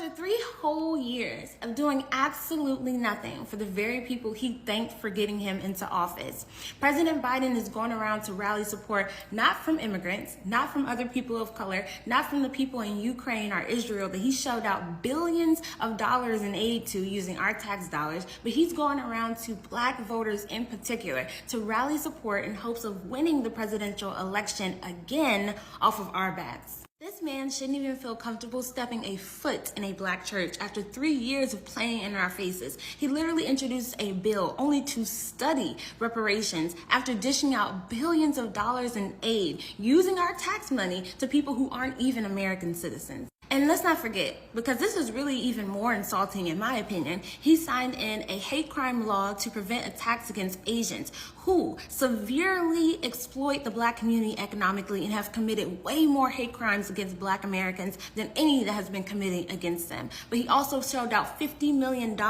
After 3 whole years of doing absolutely nothing for the very people he thanked for getting him into office, President Biden is going around to rally support not from immigrants, not from other people of color, not from the people in Ukraine or Israel that he shelled out billions of dollars in aid to using our tax dollars, but he's going around to black voters in particular to rally support in hopes of winning the presidential election again off of our backs. This man shouldn't even feel comfortable stepping a foot in a black church after 3 years of playing in our faces. He literally introduced a bill only to study reparations after dishing out billions of dollars in aid, using our tax money to people who aren't even American citizens. And let's not forget, because this is really even more insulting in my opinion, he signed in a hate crime law to prevent attacks against Asians who severely exploit the black community economically and have committed way more hate crimes against black Americans than any that has been committed against them. But he also shelled out $50 million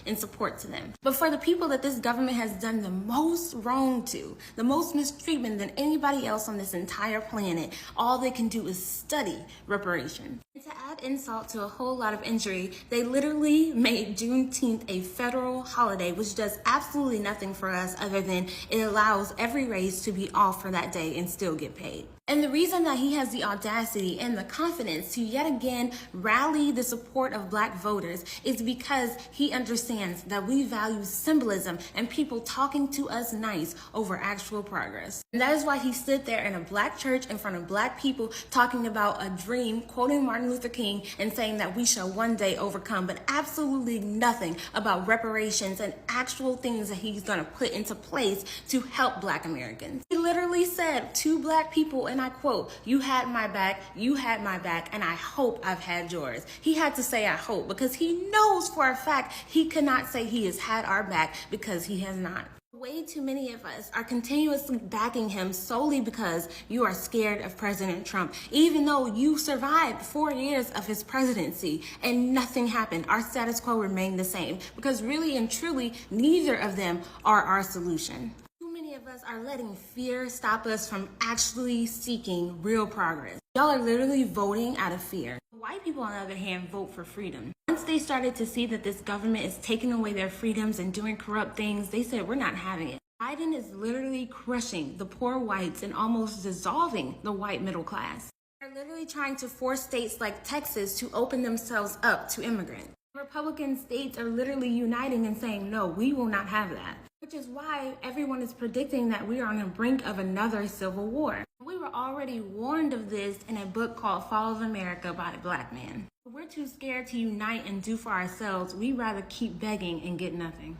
in support to them. But for the people that this government has done the most wrong to, the most mistreatment than anybody else on this entire planet, all they can do is study reparations. And to add insult to a whole lot of injury, they literally made Juneteenth a federal holiday, which does absolutely nothing for us other than it allows every race to be off for that day and still get paid. And the reason that he has the audacity and the confidence to yet again rally the support of black voters is because he understands that we value symbolism and people talking to us nice over actual progress. And that is why he stood there in a black church in front of black people talking about a dream, quoting Martin Luther King and saying that we shall one day overcome, but absolutely nothing about reparations and actual things that he's going to put into place to help black Americans. He literally said to black people, and I quote, "You had my back, and I hope I've had yours." He had to say I hope because he knows for a fact he cannot say he has had our back because he has not. Way too many of us are continuously backing him solely because you are scared of President Trump, even though you survived 4 years of his presidency and nothing happened. Our status quo remained the same because really and truly, neither of them are our solution. Of us are letting fear stop us from actually seeking real progress. Y'all are literally voting out of fear. White people, on the other hand, vote for freedom. Once they started to see that this government is taking away their freedoms and doing corrupt things, they said, we're not having it. Biden is literally crushing the poor whites and almost dissolving the white middle class. They're literally trying to force states like Texas to open themselves up to immigrants. Republican states are literally uniting and saying, no, we will not have that. Which is why everyone is predicting that we are on the brink of another civil war. We were already warned of this in a book called Fall of America by a black man. We're too scared to unite and do for ourselves. We'd rather keep begging and get nothing.